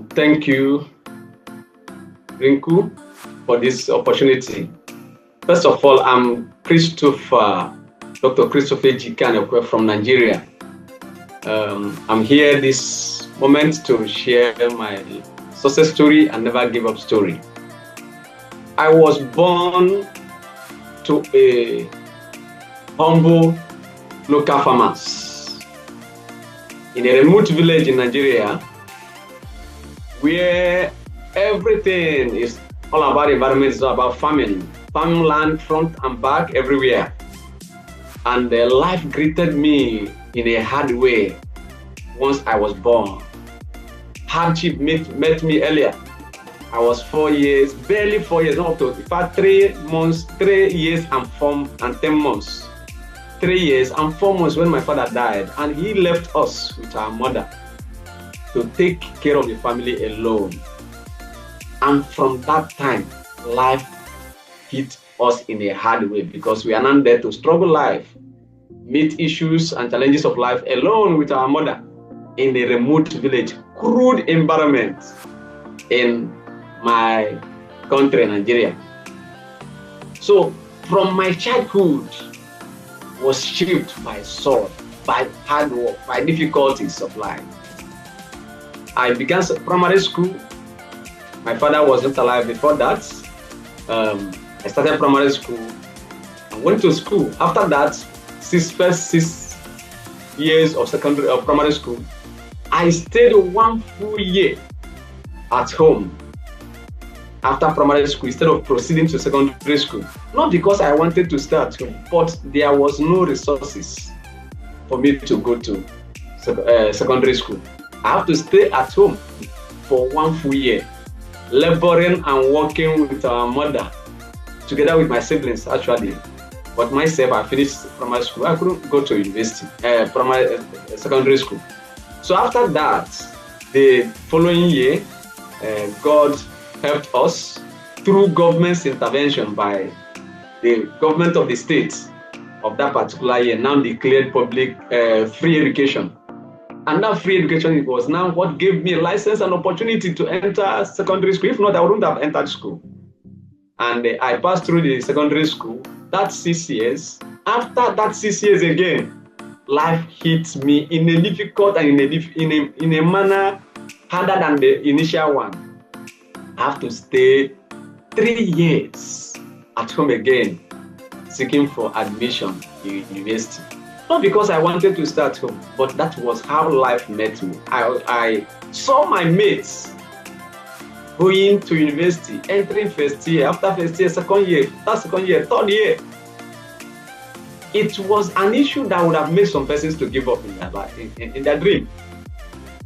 Thank you, Rinku, for this opportunity. First of all, I'm Dr. Christopher Ejike from Nigeria. I'm here this moment to share my success story and never give up story. I was born to a humble local farmers in a remote village in Nigeria where everything is all about environment, it's all about farming land front and back everywhere. And life greeted me in a hard way once I was born. Hardship met me earlier. I was 4 years, barely 4 years, not up to, in fact, 3 years and 10 months. 3 years and 4 months when my father died, and he left us with our mother to take care of the family alone. And from that time, life hit us in a hard way because we are not there to struggle life, meet issues and challenges of life alone with our mother in a remote village, crude environment in my country, Nigeria. So from my childhood was shaped by sword, by hard work, by difficulties of life. I began primary school. My father was not alive before that. I started primary school and went to school. After that, first 6 years of primary school, I stayed 1 full year at home after primary school instead of proceeding to secondary school. Not because I wanted to stay at home, but there was no resources for me to go to secondary school. I have to stay at home for 1 full year, laboring and working with our mother, together with my siblings actually. But myself, I finished primary school. I couldn't go to university, secondary school. So after that, the following year, God helped us through government's intervention by the government of the state of that particular year, now declared public free education. And that free education was now what gave me a license and opportunity to enter secondary school. If not, I wouldn't have entered school. And I passed through the secondary school. That's 6 years. After that 6 years again, life hit me in a difficult and in a manner harder than the initial one. I have to stay 3 years at home again, seeking for admission in university. Not because I wanted to start home, but that was how life met me. I saw my mates going to university, entering first year, after first year, second year, after second year, third year. It was an issue that would have made some persons to give up in their life, in their dream.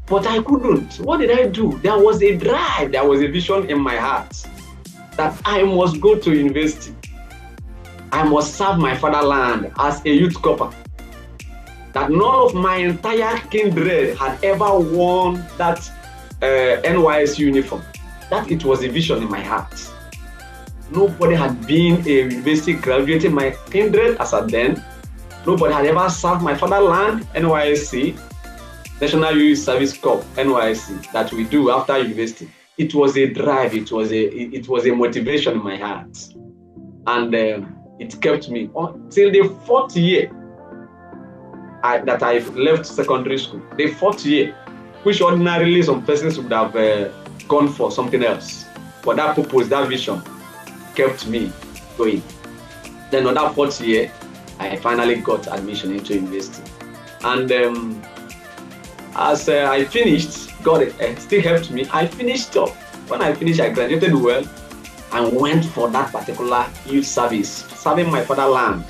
But I couldn't. What did I do? There was a drive, there was a vision in my heart that I must go to university. I must serve my fatherland as a youth corps. That none of my entire kindred had ever worn that NYS uniform. That it was a vision in my heart. Nobody had been a university graduate in my kindred as at then. Nobody had ever served my fatherland, NYSC, National Youth Service Corps, NYSC, that we do after university. It was a drive, it was a motivation in my heart. And it kept me until the 4th year that I left secondary school. The 4th year, which ordinarily some persons would have gone for something else. But that purpose, that vision, kept me going. Then on that 4th year, I finally got admission into university. And as I finished, God still helped me. I finished up. When I finished, I graduated well and went for that particular youth service, serving my fatherland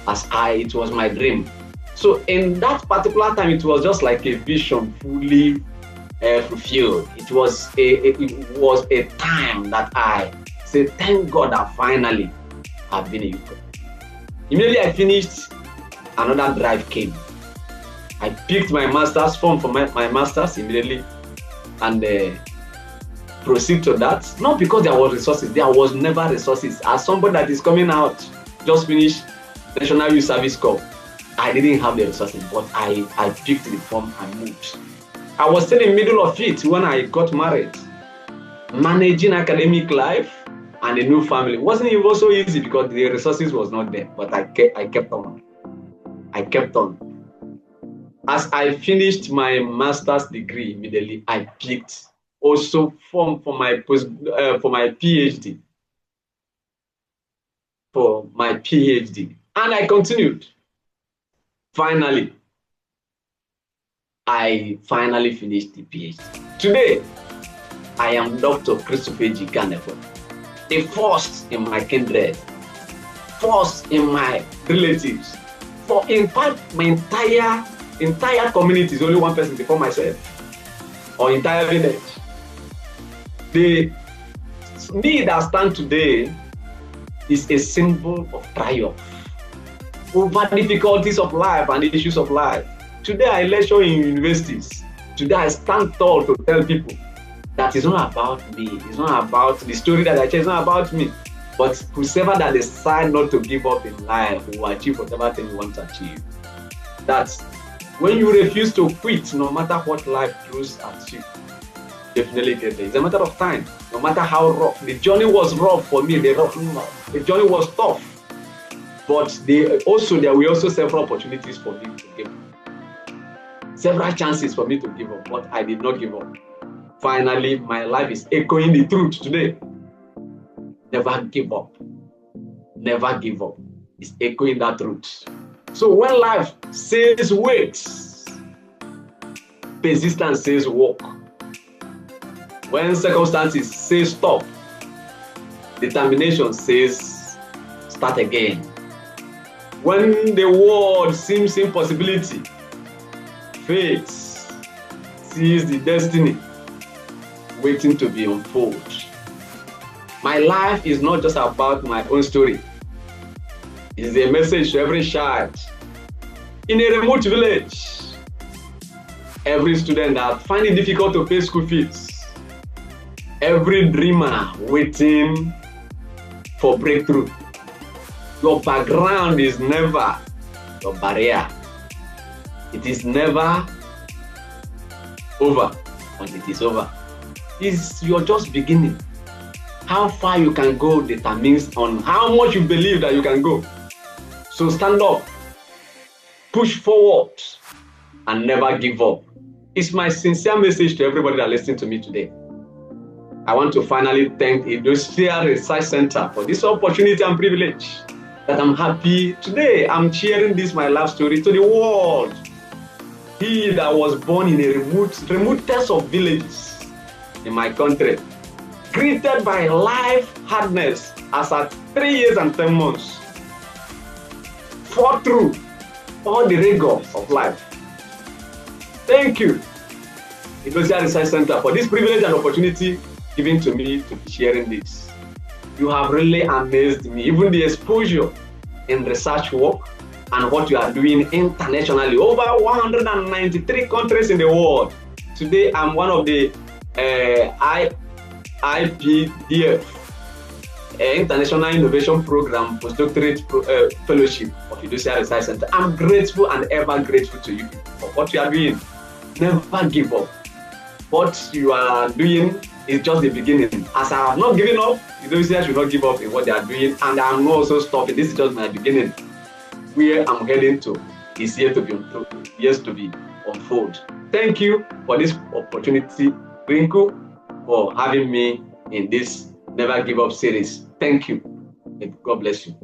it was my dream. So in that particular time, it was just like a vision fully fulfilled. It was a time that I said, thank God that finally I've been a youth. Immediately I finished, another drive came. I picked my master's form for my master's immediately and proceed to that. Not because there was resources, there was never resources. As somebody that is coming out, just finished National Youth Service Corps, I didn't have the resources, but I picked the form and moved. I was still in the middle of it when I got married. Managing academic life and a new family wasn't even so easy because the resources was not there. But I kept on. I kept on. As I finished my master's degree immediately, I picked also for my PhD. For my PhD, and I continued. Finally, I finally finished the PhD. Today, I am Dr. Christopher Ejike, the first in my kindred, first in my relatives. For in fact, my entire community is only one person before myself, or entire village. The me that stand today is a symbol of triumph over difficulties of life and issues of life. Today I lecture in universities. Today I stand tall to tell people that it's not about me. It's not about the story that I share. It's not about me. But whoever that decide not to give up in life will achieve whatever thing you want to achieve. That's when you refuse to quit, no matter what life throws at you, definitely get there. It's a matter of time. No matter how rough. The journey was rough for me. The journey was tough. But there were also several opportunities for me to give up. Several chances for me to give up, but I did not give up. Finally, my life is echoing the truth today. Never give up. Never give up. It's echoing that truth. So when life says wait, persistence says walk. When circumstances say stop, determination says start again. When the world seems impossibility, faith sees the destiny waiting to be unfolded. My life is not just about my own story. It is a message to every child in a remote village, every student that finds it difficult to pay school fees, every dreamer waiting for breakthrough. Your background is never your barrier. It is never over, but it is over. You're just beginning. How far you can go determines on how much you believe that you can go. So stand up, push forward, and never give up. It's my sincere message to everybody that listens to me today. I want to finally thank Industrial Research Center for this opportunity and privilege. That I'm happy today. I'm sharing this my life story to the world. He that was born in a remotest of villages in my country, greeted by life hardness as at 3 years and 10 months, fought through all the rigors of life. Thank you, Industrial Research Center, for this privilege and opportunity given to me to be sharing this. You have really amazed me, even the exposure in research work and what you are doing internationally, over 193 countries in the world. Today, I'm one of the IPDF, International Innovation Program Postdoctorate Fellowship of Industrial Research Center. I'm grateful and ever grateful to you for what you are doing. Never give up. What you are doing is just the beginning. As I have not given up, Industrial should not give up in what they are doing, and I'm not also stopping. This is just my beginning. Where I'm heading to is yet to be unfold. Thank you for this opportunity, Rinku, for having me in this Never Give Up series. Thank you. And God bless you.